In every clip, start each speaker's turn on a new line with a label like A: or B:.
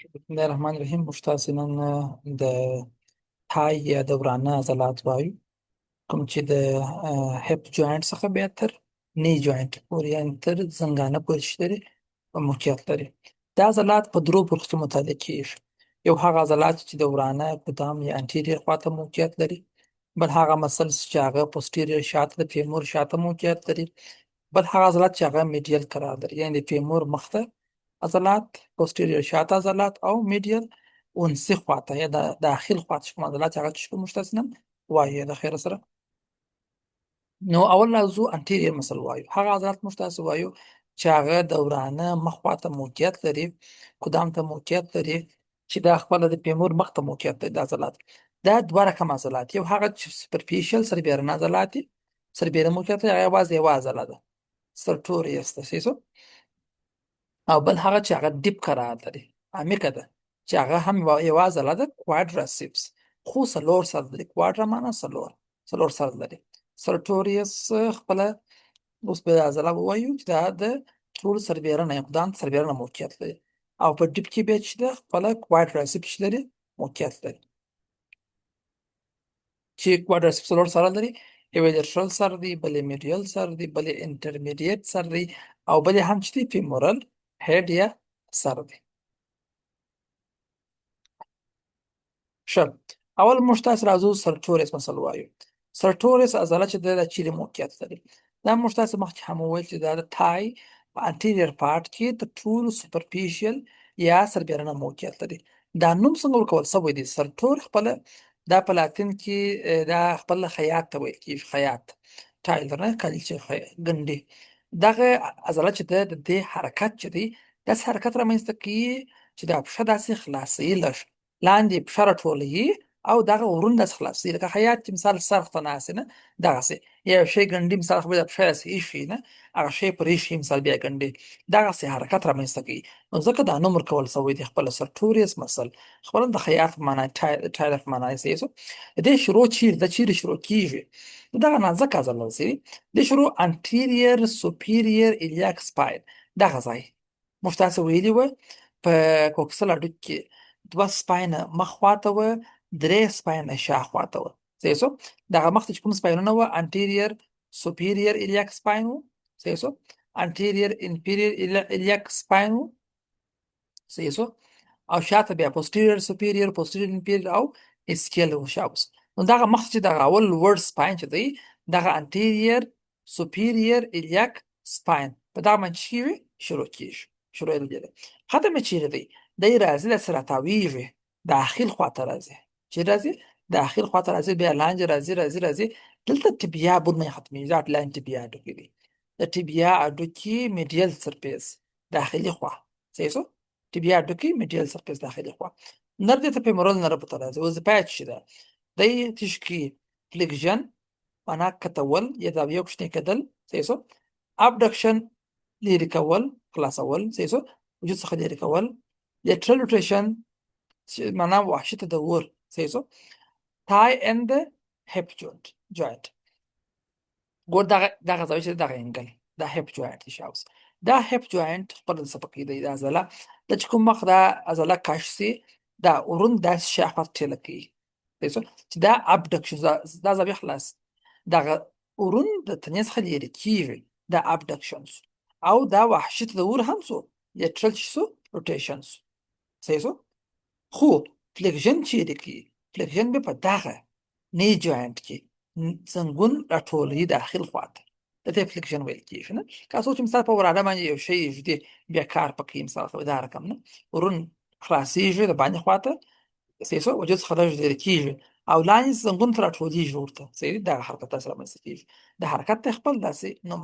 A: بسم الله الرحمن الرحیم. موږ تاسې نن د تای یا د ورانه عضلات وایو، کوم چې د هپ جوینټ څخه بیا تر نی جوینټ پورې، یعنې تر زنګانه پورې چې لري موقعیت لري. دا عضلات په درو برخو کې مطالعه کېږي. یو هغه عضلات چې د ورانه قدام یا انټیریر خواته موقعیت لري، بل هغه مسلس چې هغه پوسټیریر شاته د فیمور شاته موقعیت لري، بل هغه عضلات چې هغه میډیل قرار لري، یعنې د فیمور مخته عضلات، پوسټیریر شاته عضلات او میډیل اونسي خواته یا د داخل خواته چې کوم عضلات هغه چې موږ تاسې نن وایو د خیر سره. نو اول موضوع انټیریر مسل وایو. هغه عضلات موږ تاسې وایو چې هغه د ورانه مخ خواته موقعیت لري، قدام ته موقعیت لري، چې دا خپله د فیمور مخ ته موقعیت لري. د عضلات دا دوه رقم عضلات، یو هغه چې سپرفیشل سربیرنه عضلات دي، سربیره موقعیت لري، هغه یوازې یوه عضله ده، سرټوریس ده، او بل هغه چې هغه ډیپ قرار لري، عمیقه ده، چې هغه هم یوه عضله ده، کوادراسیپس، خو څلور سر لري. کوادرا معنا څلور سر لري. سرټوریس خپله اوس به عضله ووایو چې دا د ټول سربیرنه اقدام سربیرنه موقعیت لري، او په ډیپ کې بیا چې ده خپله کوادراسیپس لري موقعیت لري، چې کوادراسیپس څلور سره لري. یو یې لټرل سر دی، بل یې میډیل سر دی، بل یې انټرمیډیټ سر دی، او بل یې هم چې دی فیمورل هیډ یا سر دی. ښه، اول موږ تاسې راځو سرټوریس مسل وایو. سرټوریس عضله چې ده دا چیرې موقعیت لري؟ دا موږ تاسې مخکې هم وویل چې دا د تای په انټیریر پارټ کې تر ټولو سوپرفیشل یا سربیرنه موقعیت لري. دا نوم څنګه ورکول سوی دی؟ سرټور خپله دا په لاتین کې دا خپله خیاط ته ویل کېږي، خیاط ټایلر نه کالي چې ګنډي. دغه عضله چې ده د دې حرکت چې دی داسې حرکت رامنځته کوي چې دا پښه داسې خلاصوي، لږ لاندې پښه راټولوي او دغه ورون داسې خلاصوي، لکه خیاط چې مثال سرخ ته ناست دی نه، دغسې یو شی ګنډي، مثال خو بیا پښه داسې ایښي نه، هغه شی پر ایښي مثال بیا ګنډي، دغسې حرکت رامنځته کوي. نو ځکه دا نوم ورکول سوی دی خپله سرټوریس مسل، خپله د خیاط په معنا، ټایلر په معنا یې څه. د دې شروع چیرې ده؟ چیرې شروع کیږي؟ دغه نازک عضله ده، د شروع انټیریر سوپیریر ایلیاک سپاین، دغه ځای موږ تاسې ویلي وه په کوکسل هډوکي کې دوه سپاینه مخ خواته وه، درې سپاینه شا خواته وه. صحیح شو؟ دغه مخته چې کوم سپاینونه وه انټیریر سوپیریر ایلیاک سپاین و، صحیح شو، انټیریر انفیریر ایلیاک سپاین و، صحیح شو، او شاته بیا پوسټیریر سوپیریر، پوسټیریر انفیریر او اسکیل و شاوس. نو دغه مخ چې دغه اول لوړ سپاین چې دی دغه انټیریر سوپیریر ایلیاک سپاین په دغه باندې چې وي شروع کیږي، شروع یې دی. ختم یې چیرې دی؟ دی راځي داسې راتاویږي، داخل خواته راځي. چیرې راځي؟ داخل خواته راځي، بیا لاندې راځي. دلته ټیبیا بون مې ختمېږي، دا لاین ټیبیا هډوکي دي، د ټیبیا هډوکي میډیل سرفیس داخلي خوا، صحیح شو، ټیبیا هډوکي میډیل سرفیس داخلي خوا. نر دې ته فیمورل نرو ته راځي. وظیفه یې څه ده؟ دی تشکي فلیکژن معنا کتول یا زاویه کوچنۍ کېدل، صحیح شو، ابډکشن لرې کول، خلاصول، صحیح شو، وجود څخه لرې کول، لیټرل روټیشن معنا وحشي تدور، صحیح شو، تای اند هپ جوینټ ګور دغه زاویه چې دغه انګل دا هپ جوینټ دی شاوس. دا هپ جوینټ خپل څه پکې دی، دا عضله د چې کوم مخ دا عضله کش سي دا ورون داسې شاخه ټیله کوي، صحیح شو، چې دا ابډکشن دا زاویه خلاص دغه ورون د تنې څخه لرې کېږي، دا ابډکشن او دا وحشي تدور هم سو، لیټرل چې سو روټیشن سو، صحیح شو. خو فلیکژن چیرې کوي؟ فلیکژن به په دغه نی جوینټ کې زنګون راټولوي داخل خواته، د دې فلیکژن ویل کېږي نه. که څوک چې مثال په وراده باندې یو شی ږدي بیا کار پکې مثال دا رقم نه، ورون خلاصېږي د باندې خواته، صحیح شو، وجود څخه لږ لرې کېږي او لاندې زنګون ته راټولېږي ورته، صحیح، دغه حرکت داسې رامنځته کېږي. د حرکت ته خپل داسې نوم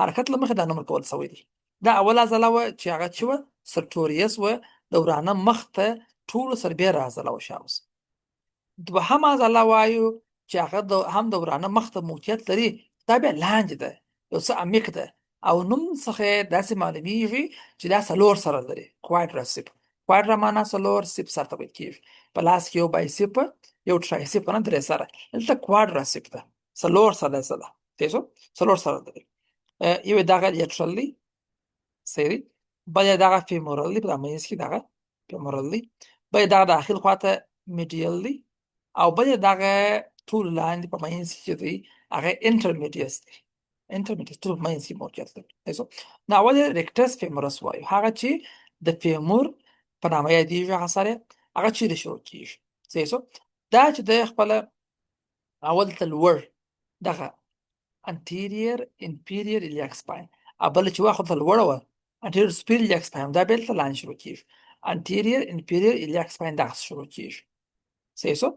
A: حرکت له مخې دا نوم ورکول سوی دی. دا اول عضله وه چې هغه چې وه سرټوریس وه، د ورانه مخ ته ټولو سربیره عضله وه شاوس. دوهم عضله وایو چې هغه هم د ورانه مخ ته موقعیت لري، دا بیا لاندې ده، یو څه عمیق ده، او نوم څخه داسې معلومیږي چې دا څلور سره لري، کوادراسیپ. کوادرا معنا څلور، سیپ سر ته ویل کېږي. په لاس کې یو بایسیپ، یو ټرایسیپ نه، درې سره، دلته کوادراسیپ ده، څلور سره ده، صحیح شو، څلور سره لري. یو یې دغه لیټرل دی، صحیح دی، بل یې دغه فیمورل دی، په دغه منځ کې دغه فیمورل دی، بل دغه داخل خواته میډیل دی، او بل دغه ټول لاندې په منځ کې چې دی هغه انټرمیډیټ دی. انټرمیډیټ ټول په منځ کې موقعیت لري. ایسو نو اول ریکټس فیمورس وایو، هغه چې د فیمور په نامه یادېږي، هغه سره هغه چیرې شروع کېږي. ایسو دا چې د خپل اول ته لوړ دغه anterior inferior iliac spine، بل چې واخد ته لوړه وه anterior superior iliac spine، دا بیل ته لاندې شروع کېږي. anterior inferior iliac spine دغه شروع کېږي. صحیح شو.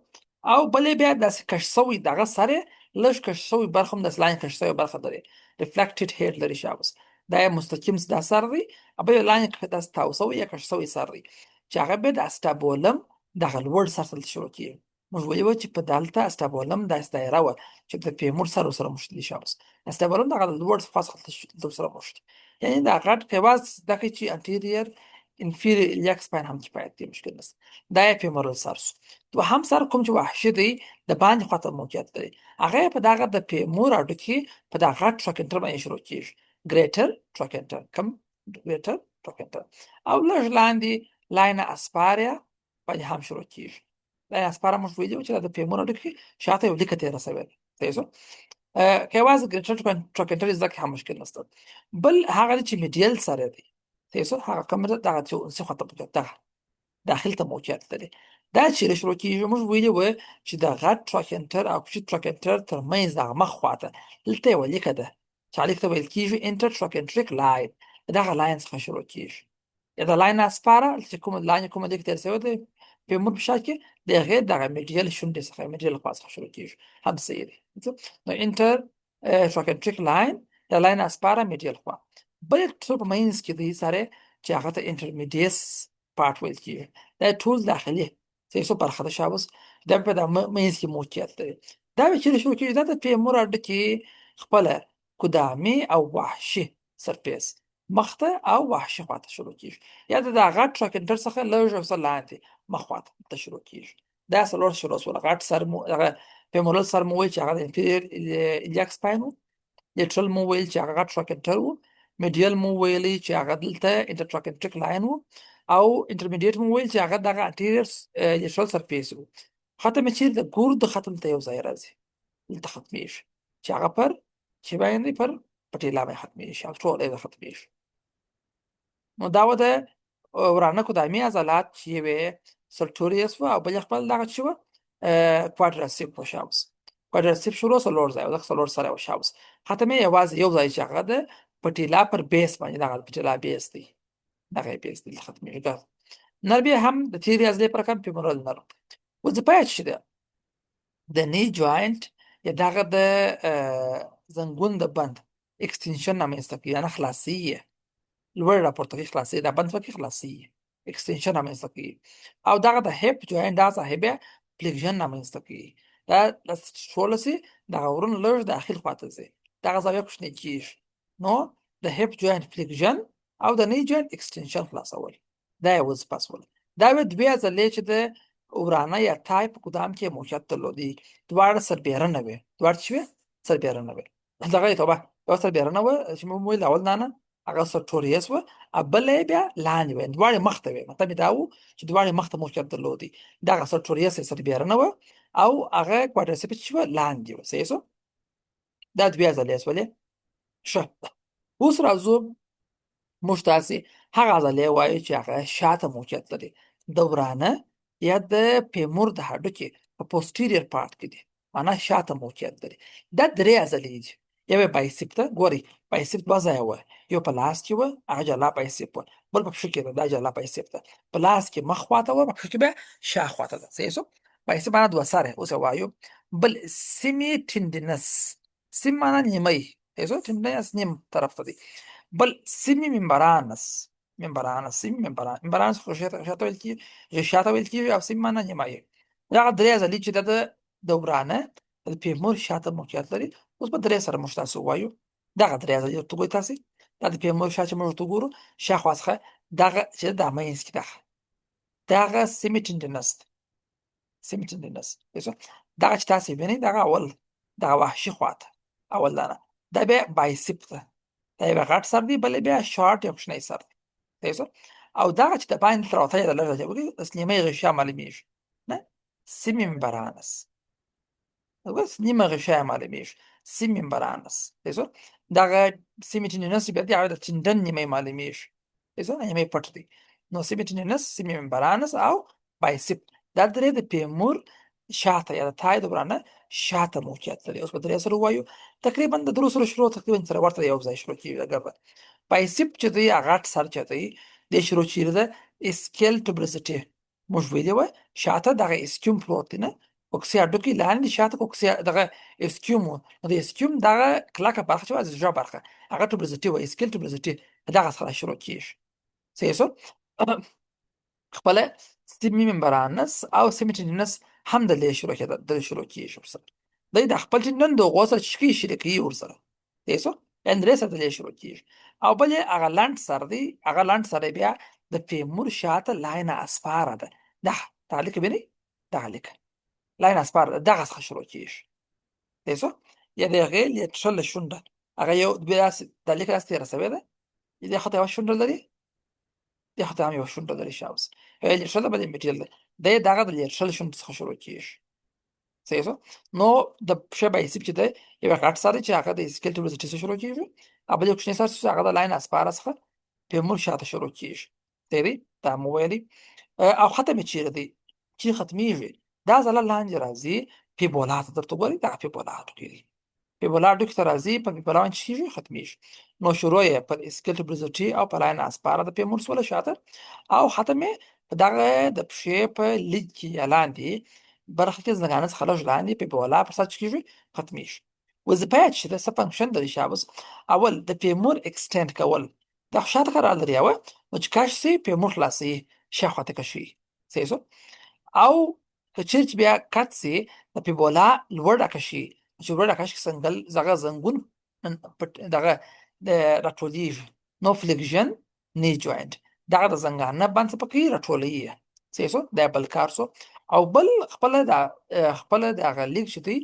A: او بلې بیا داسې کش شوی دغه سره لږ کش شوی برخه هم داسې لاندې کش شوی برخه لري، reflected head لري شابس. دا یې مستقیم دا سر دی، او بیا لاندې داسې تاو شوی یا کش شوی سر دی چې هغه بیا د اسټابولم دغه لوړ سر ته شروع کېږي. موږ ویلي وو چې په دلته اسټابولم داسې دایره وه چې د فیمور سر ورسره مشتلي شابس. اسټابولم دغه لوړ خوا څخه ورسره مشتي، یعنی دا غټ قواس دغه چې انټیریور inferior iliac spine هم کفایت دی، مشکل نشته. دا یې فیمورل سر شو. دوهم سر کوم چې وحشي دی د باندې خواته موقعیت لري، هغه په دغه د فیمور هډوکي په دغه غټ ټراکنټر باندې شروع کېږي، ګریټر ټراکنټر. کوم ګریټر ټراکنټر. او لږ لاندې لاین اسپاریا باندې هم شروع کېږي. لاین اسپاریا موږ ویلي وو چې د فیمور هډوکي شاته یو لیکه تېره شوې ده. صحیح شو. که یوازې ګریټر ټراکنټر زده کړې هم مشکل نشته. بل هغه دی چې میډیل سره دی. صحیح شو. هغه کوم دغه چې خواته دغه داخل ته موقعیت لري. دا چې شروع کېږي موږ ویلي وو چې د غټ ټراکنټر او کوچني ټراکنټر ترمنځ دغه مخ خواته دلته یوه لیکه ده چې هغې ته ویل کېږي انټر ټراکنټریک لاین، دغه لاین څخه شروع کېږي. یا د لاین اسپاره چې کومه لاندې کومه لیکه تېره شوې ده فیمور په شا کې، د هغې دغه میډیل شونډې څخه میډیل خوا څخه شروع کېږي. هم صحیح دی. نو انټر ټراکنټریک لاین د لاین اسپاره میډیل خوا. بل ټول په منځ کې دی سره چې هغه ته انټرمیډیټ پارت ویل کېږي. دا ټول داخلي سیاسو برخه ده شابس، دا په د منځ کې موقعیت لري. دا چې شروع کېږي دا د فیمور هډوکي خپله قدامي او وحشي سرفیس مخته او وحشي خواته شروع کېږي، یا د غټ ټراکنټر څخه لږ څه لاندې مخ خواته ته شروع کېږي. دا څلور شروع شول. غټ سر مو هغه فیمورل سر مو ویل چې هغه د انفیریور ایلیاک سپاین و، لیټرل مو ویل چې هغه غټ ټراکنټر و، میډیل مو ویلي چې هغه دلته انټرټراکنټریک لاین و، او انټرمیډیټ مو ویل چې هغه دغه انټیریور لیټرل سرفیس و. ختم چیرې د ګورد ختم ته یو ځای راځي، دلته ختمیږي چې هغه پر چې باندې پر پټیلا باندې ختمیږي او ټول یې ختمیږي. نو دا و د ورانه قدامي عضلات چې یوې سرټوریس و او بل خپل دغه چې و کوادراسیپ و شابس. کوادراسیپ شروع څلور ځای او دغه څلور سره و شابس. ختمې یوازې یو ځای چې هغه د پټیلا پر بیس باندې دغه پټیلا بیس دی، دغه بیس دلته ختمیږي. نر بیا هم د تیرې عضلې پر رقم فیمورل نرو. وظیفه یې چې ده د نی جوینټ یا دغه د زنګون د بند اکستنشن رامنځته کوي، یعنې خلاصي یې لوړ راپورته کوي، خلاصي دا بند پکې خلاصي اکستنشن رامنځته کوي. او دغه د هیپ جوینټ دا صاحبه فلیکشن رامنځته کوي. دا شولسي دغه ورونه لږ داخل خواته ځي، دغه زاویه کوچنۍ کېږي. نو د هیپ جوینټ فلیکشن او د نی جوینټ اکستنشن خلاصول دا یې وظیفه شوله. دا دوې عضلې چې د ورانه یا تای په قدام کې موقعیت درلودي، دواړه سربیرنه وې. دواړه چې وې سربیرنه وې. دغه یې توبه یوه سربیرنه وه چې موږ ویل اول نه هغه سرټوریس وه، بله یې بیا لاندې وې، دواړې مخته وې. مطلب یې دا و چې دواړې مخته موقعیت درلودي. دغه سرټوریس یې سربیرنه وه او هغه کوادراسیپ چې وه لاندې وه. صحیح شو. دا دوې عضلې شولې. ښه، اوس راځو موږ تاسې هغه عضلې وایو چې هغه شاته موقعیت لري، د ورانه یا د فیمور د هډوکي په پوسټیریر پارت کې دي، معنا شاته موقعیت لري. دا درې عضلې دي. یو یې بایسپ ته ګورئ، بایسپ دوه ځایه وه، یو په لاس کې وه هغه جلا بایسپ وه، بل په پښه کې ده دا جلا بایسپ ده. په لاس کې مخ خواته وه، په پښه کې بیا شا خواته ده. صحیح شو. بایسپ معنا دوه سره اوس یې وایو. بل سیمي ټینډینس، سیم معنا نیمه، صحیح شو، ټینډینس نیم طرف ته دی. بل سیمی ممبرانس، سیمی ممبرانس خو شاته ویل کېږي او سیم معنا نیمایي. دغه درې عضلې چې د ورانه د فیمور شاته موقعیت لري. اوس په درې سره موږ تاسو وایو دغه درې عضلې ورته ګورئ تاسې دا د فیمور شا چې موږ ورته ګورو شاخوا څخه دغه چې دا منځ کې دغه سیمی ټینډینس دی. سیمی ټینډینس دغه چې تاسې وینئ دغه اول دغه وحشي خواته اول دانه دا بیا بایسپ ده، دا یو غټ سر دی، بل بیا شارټ یا کوچنی سر دی. صحیح شو. او دغه چې د باندې تر راوتلې د لږه وګړي نیمه غشا معلومیږي نه سیمي ممبرانس بس نیمه غشا معلومیږي سیمي ممبرانس دیسو دغه سیمي تندینس بیا د تندن نیمه معلومیږي دیسو نیمه پټ دی نو سیمي تندینس سیمي ممبرانس او بایسپ دا درې د پیمور شاته یا د تای د ورانه شاته موقعیت لري اوس په درې سره وایو تقریبا د درو سره شروع تقریبا سره ورته یو ځای شروع کیږي دغه بایسپ چې دی هغه سر چې دی د شروع چیرې ده اسکیل توبرسټي موږ ویلې و شاته دغه اسکیوم پروت دی نه کوکسي اډوکی لاندې شاته کوکسي دغه اسکیوم د اسکیوم دغه کلاکه برخه چې د ژبه برخه هغه توبرسټي و اسکیل توبرسټي دغه سره شروع کیږي سیسو خپل سیمي ممبرانس او سیمټینس هم د شروع کېده د شروع کیږي ورسره د خپل نن د غوسه چکی شریکي ورسره دیسو اندرې سره د شروع کیږي او بل هغه لاند سر دی هغه لاند سره بیا د فیمور شاته لاین اسپاره ده ده تعلیق بینی تعلیق لاین اسپاره دغه څخه شروع کیږي دیسو یا د غیل یا تشل شونډه هغه یو بیا د لیک راستي رسوي ده دې خطه یو شونډه لري دې خطه هم یو شونډه لري شاوس هغه شل بل میټیل ده دغه د شل شونډه څخه شروع کیږي سیسو نو د شبه ایسیب چې ده یو غټ سره چې هغه د اسکیل توبرسټي څخه شروع کیږي او بل یو کوچنی سره چې هغه د لاین اسپاره څخه پیمور شاته شروع کیږي دی دا مو ویلي او ختمه چیرې دی چې ختمیږي دا ځله لاندې راځي پیبولات درته ګوري دا پیبولات کیږي پیبولات کې راځي په پیبولات چې ختمیږي نو شروع یې په اسکیل توبرسټي او په لاین اسپاره د پیمور سره شاته او ختمه دغه د پښې په لید کې لاندې برخه کې زنګانه څخه لږ لاندې په بولا پر سر کېږي ختمیږي وظیفه یې چې د څه فنکشن لري شابس اول د پیمور اکسټند کول د شاته قرار لري او نو چې کاش سي پیمور خلاصي شاخته کشي سيزو او چې بیا کټ سي د پیبولا لوړ کشي چې لوړ کشي څنګه زغه زنګون دغه د راټولیږي نو فلیکشن نی جوینټ دغه د زنګانه باندې پکې راټولي سيسو د بل کارسو او بل خپل د هغه لیک چې دی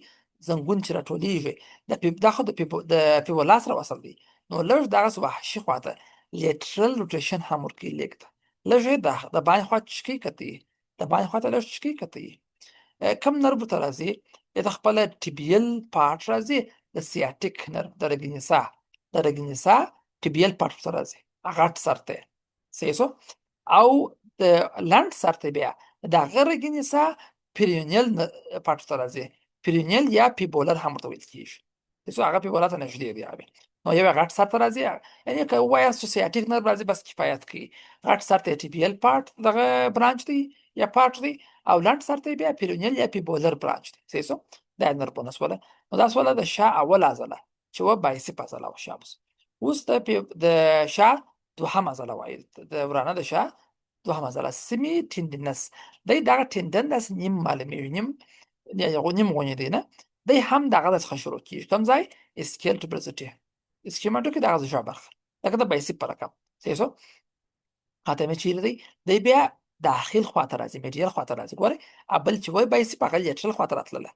A: زنګون چې راټولیږي د دغه د پیبولا سره وصل دی نو لږ دغه وحشي خواته لیټرل روټیشن هم ورکی لیکته لږ د باندې خوا چکی کتی د باندې خواته لږ چکی کتی کم نرو ته راځي د خپل ټیبیل پارت راځي د سیاتیک نرو د رګینیسا ټیبیل پارت سره راځي هغه سرته سیسو او د لاند سرته بیا د غرګینیسا پیرینیل پارت سره راځي پیرینیل یا پیبولر هم ورته ویل کیږي تاسو هغه پیبولر ته نږدې دی نو یو غټ سرته راځي یعنی که وایي چې سیاتیک نرو راځي بس کفایت کوي غټ سرته ټیبیل پارت دغه برانچ دی یا پارت دی او لاند سرته بیا پیرینیل یا پیبولر برانچ دی تاسو دا نرو په نسبت نو دا سواله د شا اول عضله چې و بایسپ عضله او شابس اوس د شا دوهم عضله وایي د ورانه د شا دوهم عضله سیمی تندینس دغه تندنس نیم معلومي نیم غونې دی نه دی هم دغه څخه شروع کیږي کوم ځای اسکیل توبرسټي اسکیماټو کې دغه ژبه برخه دغه د بایسپ پر رقم سیسو خاتمه چیرې دی بیا داخل خواته راځي میډیال خواته راځي ګوره ابل چې وای بایسپ هغه لیټرل خواته راتله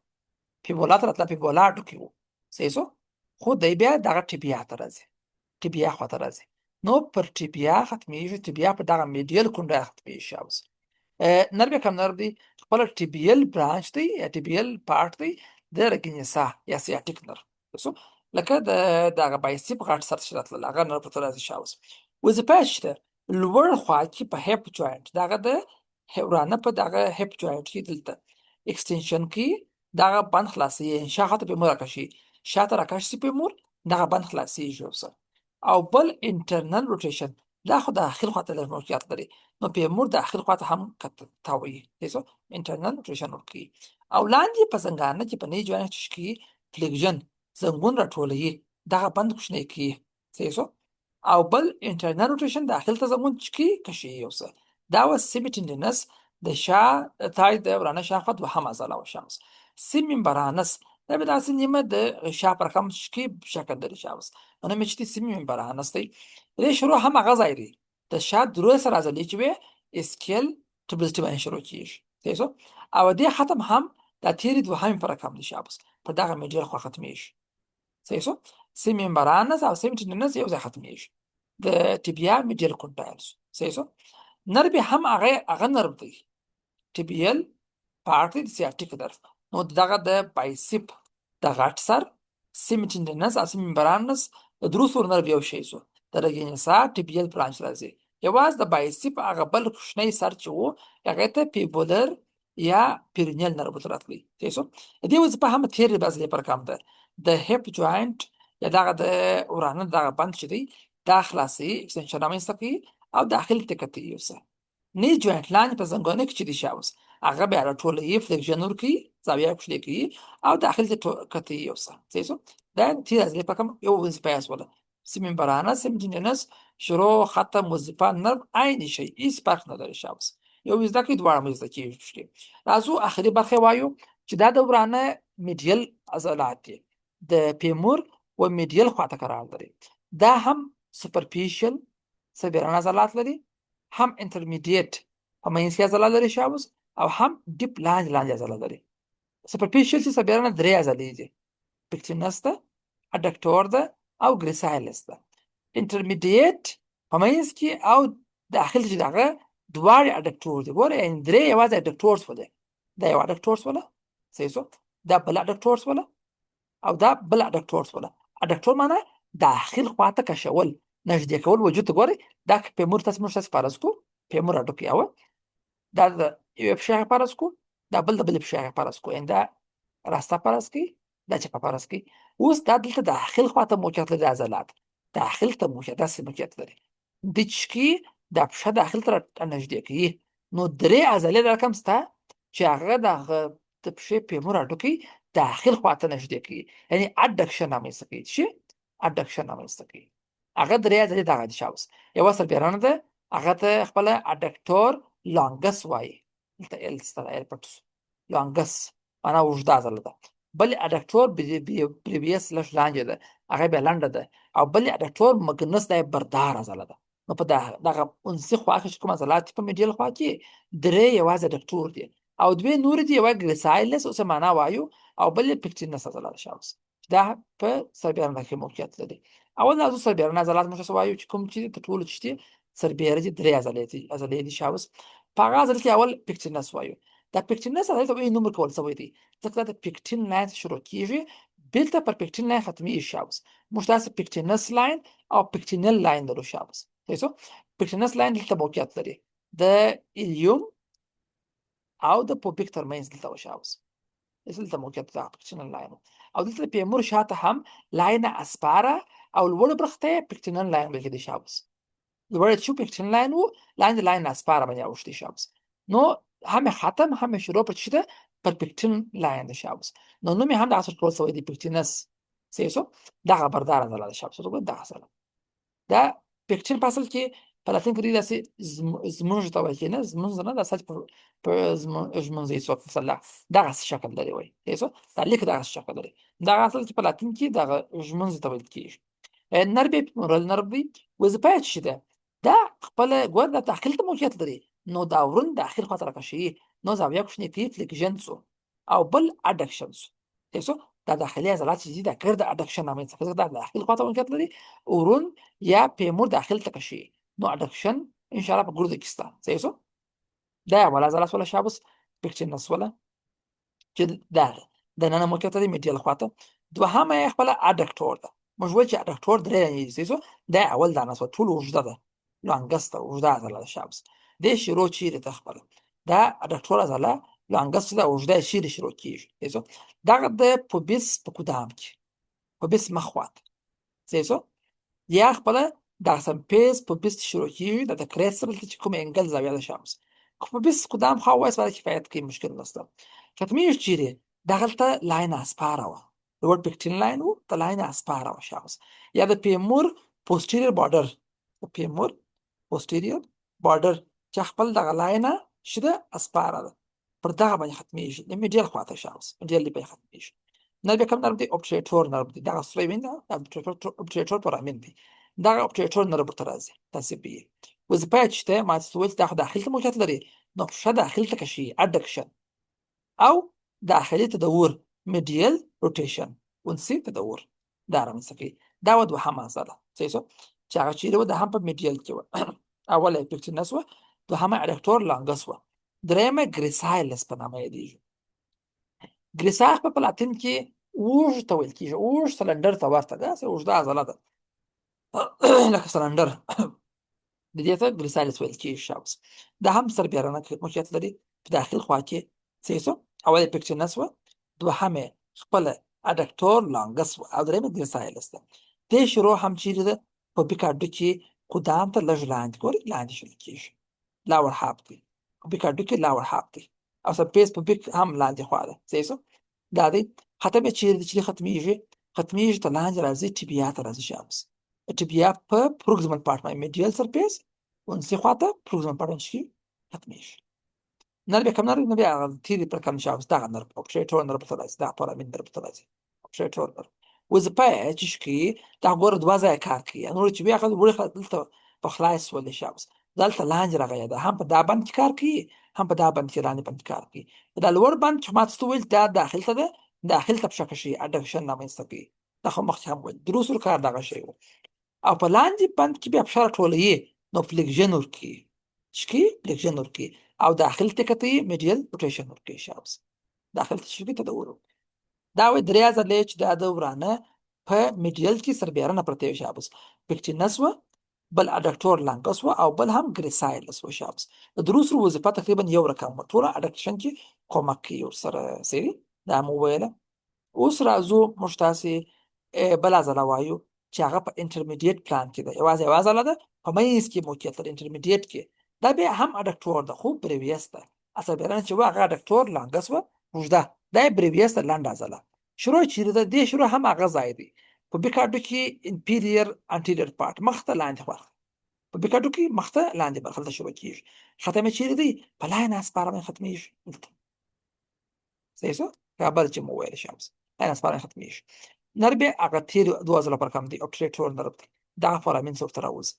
A: پیبولا پیبولا ټکی وو سیسو خو دی بیا دغه ټیبیا ته راځي ټیبیا خواته راځي نو پر ټیبیا ختمیږي ټیبیا په دغه میډیال کونډه ختمیږي شاوس نربه کم نرب دی خپل ټیبیل برانچ دی یا ټیبیل پارت دی د رګینیسا یا سیاتیک نر تاسو لکه دغه بایسپ غټ سر شرط لغه نر په تر شاوس وظیفه شته لوړ خوا کې په هپ جوینټ دغه د هورانه په دغه هپ جوینټ کې دلته ایکستنشن کې دغه بند خلاصي شاخته په مور کشي شاته راکشي په مور دغه بند خلاصي جوړ او بل انټرنل روټیشن دا خو د اخر خواته له موقعیت لري نو په مور د اخر خواته هم تاوي تاسو انټرنل روټیشن ورکی او لاندې په څنګه چې په نه جوړه کې فلیکشن زنګون راټولي دغه بند کوشنه کی تاسو او بل انټرنل روټیشن داخل ته زنګون چکی کشي یوسه دا و سیمټینس د شا تای د ورانه شاخت و هم ازاله و شمس سیمبرانس دا به داسې نیمه د شا پر کم شکی شکل لري شمس انا مچتي سیمبرانس دی د شروع هم غځای دی د شا درو سره ازلی چې اسکیل توبرسټي باندې شروع کیږي تاسو او دې ختم هم د تیری دوهم پر کم دي شابس په دغه میډیال خو ختمیږي تاسو سیمبرانس او سیمټینس یو ځای ختمیږي د ټیبیا میډیال کونټایلز تاسو نرب یې هم هغه نرب دی ټیبیل پارت دی د سیاټیک نرف. نو دغه د بایسپ د غټ سر سیمټینډنس او سیمبرانس د درو سور نرب یو شی سو د رګینسا ټیبیل برانچ راځي. یواز د بایسپ هغه بل کوچنی سر چې وو هغه ته پیبولر یا پیرینیل نرب راتلی. تاسو دې وظیفه هم تیر بازلې پر کام ده د هپ جوائنٹ یا دغه د ورانه دغه بند چې دی دا خلاصي اکستنشن رامنځته کوي او داخل تکتی یوسه نی جوائنٹ لاندې په زنګونه کې چې دی شاوس هغه بیا راټولوي فلیکشن ورکوي زاویه کوچنۍ کوي او داخل ته کتی یوسه تاسو دا تیر ازلې په کام یو وظیفه یې اسوله سیمبرانه سیمټینس شروع ختم وظیفه نرم عین شي هیڅ فرق نه لري شاوس یو وزدا کې دواړه مزدا کیږي. راځو اخري برخه وایو چې دا د ورانه میډیل عضلات دي د پیمور و میډیل خواته قرار لري. دا هم سپرفیشل سبیرانه عضلات لري هم انټرمیډیټ په منځ کې عضله لري شاوس او هم ډیپ لاندې عضله لري. سپرفیشل چې سبیرانه درې عضلې دي پکتینس ده اډکټور ده او ګریسایلس ده. انټرمیډیټ په منځ کې او داخل چې دغه دواړه اډکټور دي ګوره یعنې درې یوازې اډکټورس وله دا یو اډکټورس وله صحیح شو دا بل اډکټورس وله او دا بل اډکټورس وله. اډکټور معنی داخل خواته کشول نږدې کول وجود ته ګورئ دا پیمور تاسو موږ فرض کو پیمور اډوکي او دا د یو پښه فرض کو دا بل د بل پښه فرض کو ان دا راسته فرض کی دا چې په فرض کی اوس دا دلته داخل خواته موقعیت لري عضلات داخل ته موقعیت داسې موقعیت لري د چکی دا پښه داخل ته نږدې کوي نو درې عضلې د رقم ستا چې هغه د پښې پیمور اډوکي داخل خواته نږدې کوي یعنی اډکشن رامنځته کوي چې اډکشن رامنځته کوي هغه درې عضلې دغه دي شاوس یوه سربیرانه ده هغه ته خپله اډکټور لانګس وایي دلته ال سره ال پټ لانګس معنا اوږده عضله ده بل اډکټور پریویس لږ لاندې ده هغه بیا لنډه ده او بل اډکټور مګنس دا بردار عضله ده. نو په دغه انسي خوا کې چې کوم عضلات په میډیل خوا کې درې یوازې اډکټور دي او دوی نور دي یوه ګریسایلس اوس معنا وایو او بل پکټینس عضله ده شاوس دا په سربیرانه کې موقعیت لري. اول راځو سربیرانه عضلات موږ څه وایو چې کوم چې په ټولو چې دي سربیره دي درې عضلې دي شاوس په هغه عضله کې اول پکټینس وایو دا پکټینس عضله ته نوم ورکول شوی دی ځکه دا د پکټین لاین شروع کیږي بیرته پر پکټین لاین ختمیږي شاوس موږ داسې پکټینس لاین او پکټینل لاین لرو شاوس تاسو پکټینس لاین دلته موقعیت لري د ایلیوم او د پوپیک ترمنځ دلته شاوس دلته موقعیت د پکټینل لاین او دلته پیمور شاته هم لاین اسپارا او لوړ برخته پکټینل لاین بلکې دی شاوس لوړ چې پکټین لاین وو لاین اسپارا باندې اوښتي شاوس نو هم ختم هم شروع پر چیده پر پکټین لاین دی شاوس نو نوم هم د اصل کول سوی دی پکټینس سیسو دغه بردار عضله ده شاوس وګورئ دغه عضله دا پکټین په اصل کې په لاتین کې داسې زمونږ ته وایي نه زمونږ نه دا ساج په زمونږ یې مثلا دغه شکل لري وایي تاسو دا لیک دغه شکل لري دغه اصل کې په لاتین کې دغه زمونږ ته ویل کېږي. نرب پیمورال نرب دی وظیفه یې څه ده دا خپل ګور د داخل ته موقعیت لري نو دا ورون داخل خواته راکشي نو زاویه کوچنۍ کوي فلیکشن سو او بل اډکشن سو تاسو دا داخلي عضلات چې دي دا ګرد اډکشن رامنځته کوي دا داخل خواته موقعیت لري ورون یا پیمور داخل ته کشي نو اډکشن ان شاء الله په ګرد کې ستا تاسو دا ولا عضلات ولا شابس پکټینس ولا چې دا د نن موقعیت لري میډیال خواته دوهمه یې خپل اډکټور ده موږ وایو چې اډکټور درې رنګه دي تاسو دا اول دا نسو ټول اوږده ده لانګس ته اوږده عضله ده شابس د شروع چیرې ته خپل دا اډکټور عضله لانګس ده اوږده چیرې شروع کیږي تاسو دغه د پوبیس په قدام کې پوبیس مخوات تاسو یا خپل د سمپیس پوبیس شروع کیږي د کریسبل چې کوم انګل زاویه ده شابس پوبیس قدام خو وایي سره کفایت کوي مشکل نشته ختمیږي چیرې دغلته لاین اسپاره و لوړ پکټین لاین وو د لاین اسپاره و شاوس یا د پیمور پوسټیریور بارډر د پیمور پوسټیریور بارډر چې خپل دغه لاینه شته اسپاره ده پر دغه باندې ختمیږي د میډیل خواته شاوس میډیل به ختمیږي نرب کوم نرب دی اوبټریټور نرب دی دغه سلوی ویندا اوبټریټور پرامین دی دغه اوبټریټور نرب تر راځي تاسو به وظیفه چې ما تسویل داخل ته موقعیت لري نو ښه داخل ته کشي اډکشن او داخلي تدور میډیل روټیشن ونسي تدور دا رامنځته کوي دا دوهمه عضله صحیح شو چې هغه چیرې و د هم په میډیل کې و اوله پکټینس و دوهمه ادکتور لانګس وه. درېیمه ګریسایلس په نامه یادېږي. ګریسایل په لاتین کې اوږد ته ویل کېږي، اوږد سلنډر ته ورته، داسې اوږده عضله ده لکه سلنډر. د دې ته ګریسایلس ویل کېږي شابس. دا هم سربېرنه موقعیت لري په داخل خوا کې. صحیح شو. اول یې پکټینس وه، دوهمه یې خپله ادکتور لانګس وه او درېیمه ګریسایلس ده. دې شروع هم چیرې ده؟ په بیکاډو کې قدام ته لږ لاندې، ګورئ لاندې شروع کېږي، لاور هاف دی. په بیکاډو کې لاور هاف دی او سرفیس په بیک هم لاندې خوا ده. صحیح شو. دا دی ختم یې چیرې ده چې ختمیږي ته لاندې راځي، ټیبیا ته راځي شابس. ټیبیا په پروکسیمل پارت باندې میډیال سرفیس ونسي خواته پروکسیمل پارت باندې ختمیږي. نربه کم نربه نبی هغه تیری پر کم شابس دغه نرب اپټریټور نرب ته راځي، دغه پارامین نرب ته راځي اپټریټور نرب. وظیفه یې چې شي دا ګوره دوه ځایه کار کوي، نور چې بیا خلک وړي دلته په خلاص ولې شابس دلته لاندې راغلی ده، هم په دا بند کې کار کوي، هم په دا بند کې لاندې بند کار کوي. دا لوړ بند چې ما تاسو ویل دا داخل ته ده، داخل ته په شکل شي اډکشن رامنځته کوي. دا خو مخکې هم ویل دروسو کار دغه شی و. او په لاندې بند کې بیا فشار ټولوي نو فلیکژن ورکوي، شکی فلیکژن ورکوي او داخل ته کته میډیال روټیشن ورکوي شابس. داخل ته شي ته دور دا وي دریا ځلې چې دا د ورانه په میډیال کې سربېرنه پرته وي شابس. پکټینس و، بل اډکټور لانګس و او بل هم ګریسایلس و شابس. د دروسو وظیفه تقریبا یو رقم ټول اډکشن کې کومک کوي سره سری دا مو ویله. اوس راځو موږ تاسې بل عضله وایو چې هغه په انټرمیډیټ پلان کې ده، یوازې یوه عضله ده په منځ کې موقعیت لري انټرمیډیټ کې. دا بیا هم اډکټور ده خو بریویس ده. اصل بیرانه چې وه هغه اډکټور لانګس وه اوږده، دا یې بریویس ده لنډه عضله. شروع چیرې ده؟ دې شروع هم هغه ځای دی په بیکاډو کې انپیریر انټیریر پارت مخ ته لاندې برخه، په بیکاډو کې مخ ته لاندې برخه دلته شروع کېږي. ختم یې چیرې دی؟ په لاین اسپاره باندې ختمېږي دلته. صحیح شو. دا بل چې مو ویل شامس لاین اسپاره ختمېږي. نرب یې هغه تېرې دوه ځله پر کم دی اپټریټور نرب دی، دغه فورامین ورته راوځي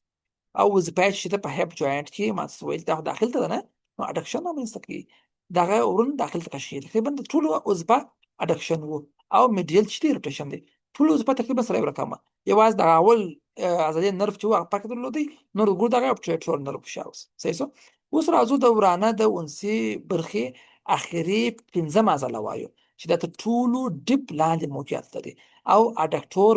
A: او وظیفه یې چې ده په هیپ جوینټ کې ما تاسو ویل دا خو داخل ته ده نه، نو اډکشن رامنځته کوي، دغه ورون داخل ته کشي تقریبا د ټولو وظیفه اډکشن و او میډیل چې دی روټیشن دی، ټول وظیفه تقریبا سره یو رقمه. یوازې دغه اول عضلې نرف چې و هغه پاک درلودی، نور ګور دغه اپټریټور نرف شاوس. صحیح شو. اوس راځو د ورانه د اونسي برخې اخري پنځم عضله وایو چې دا تر ټولو ډیپ لاندې موقعیت لري او اډکټور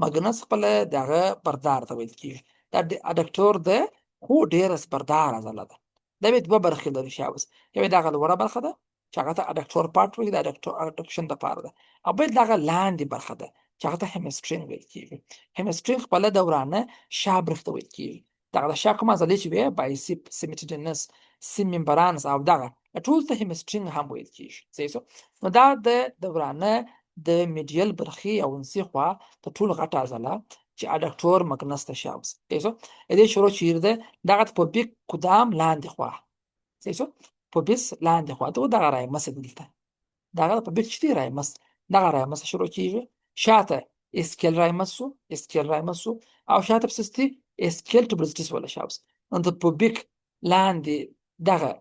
A: مګنس خپله دغه بردار ته ویل کېږي. دا اډکټور ده خو ډېره بردار عضله ده. دا بیا دوه برخې لري شاوس، یوه یې دغه لوړه برخه ده چې هغه ته اډکټور پارت وایي، د اډکشن دپاره ده، او بل دغه لاندې برخه ده چې هغه ته هیمسټرینګ ویل کېږي. هیمسټرینګ خپله د ورانه شا برخې ته ویل کېږي. دغه د شا کومه عضلې چې وې بایسپ، سیمیټیډینس، سیممبرانس او دغه ټول ته هیمسټرینګ هم ویل کېږي. صحیح شو. نو دا د ورانه د میډیل برخې او انسي خوا تر ټولو غټه عضله چې اډکټور مګنس ته شاوس. صحیح شو. دې شروع چیرې ده؟ دغه په بیک قدام لاندې خوا. صحیح شو. په بیس لاندې خوا ته دغه رایمس دلته، دغه په بیک چې دی رایمس، دغه رایمس شروع کېږي. شاته اسکیل رایمس و، اسکیل رایمس و او شاته پسې اسکیل ټوبرزیټیس ولا شاوس. نو په بیک لاندې دغه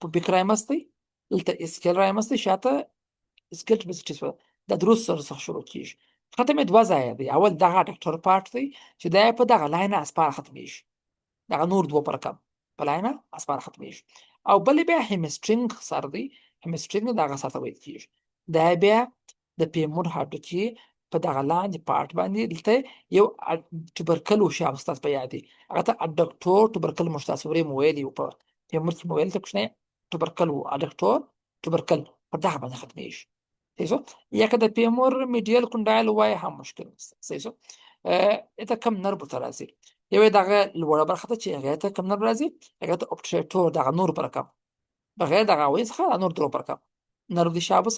A: په بیک رایمس دی، دلته اسکیل رایمس دی، شاته اسکیل ټوبرزیټیس ولا د دروس سره څخه شروع کېږي. ختم یې دوه ځایه دی، اول دغه اډکټور پارت دی چې دا په دغه لاینه اسپاره ختمېږي، دغه نور دوه پر کم په لاینه اسپاره ختمېږي. او بل بیا هیمسټرینګ سر دی، هیمسټرینګ دغه سره ویل کېږي. دا بیا د پیمور هډوکي په دغه لاندې پارت باندې دلته یو ټوبرکل و شابس تاسو په یاد دی، هغه ته اډکټور ټوبرکل موږ تاسو ورې مو ویلي و په پیمور کې مو ویل ته کوچنی ټوبرکل و اډکټور ټوبرکل په دغه باندې ختمېږي. صحیح شو. یا که د پیمور میډیل کونډایل وای هم مشکل نشته. صحیح شو. ته کم نربو ته راځي، یوه دغه لوړه برخه ته چې هغې ته کم نرب راځي، هغې ته اپټریټور دغه نور پر کم بغیر دغه هوایي څخه نور درو پر کم نرب دی شابس.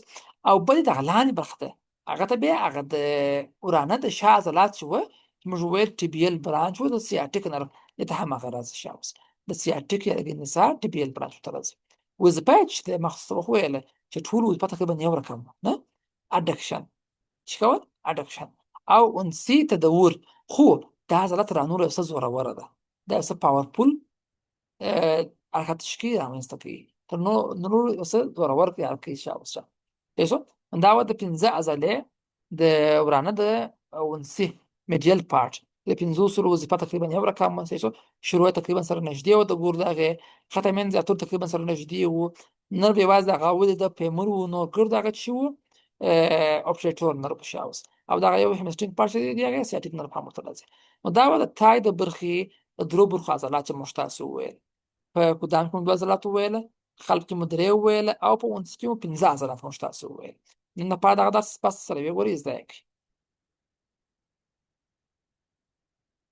A: او بلې دغه لاندې برخه ته هغه ته بیا هغه د ورانه د شا عضلات چې وه موږ ویل ټیبیل برانچ و د سیاټیک نرب، دې ته هم هغه راځي شابس، د سیاټیک یا د نسا ټیبیل برانچ ته راځي. وظیفه یې چې مخصوص ویله چې ټول وظیفه تقریبا یو رقم نه، اډکشن چې کول اډکشن او انسي تدور. خو دا عضله تر نورو یو څه زوروره ده، دا یو څه پاورفول حرکت شکي رامنځته کوي، تر نورو یو څه زورور کوي شاوس. صحیح شو. دا وه د پنځه عضلې د ورانه د انسي میډیل پارت د 500 وظیفه تقریبا یو رقم مسې شو، شروع تقریبا سره نږدې و د ګور دغه ختم من زیاتور تقریبا سره نږدې و. نر بيواز دغه ولې د پیمر و نو ګر دغه شي و اپریټور نر په شاوس او دغه یو همسترینګ پارت دی هغه سیاتیک نر په مرته راځي. نو دا و د تای د برخې د درو برخو عضلات چې موږ تاسو وویل. په قدام کې موږ 2 عضلات وویل، خلف کې مو 3 وویل او په اونس کې مو 15 عضلات موږ تاسو وویل. نن په دغه درس پس سره وګورئ زده کړئ.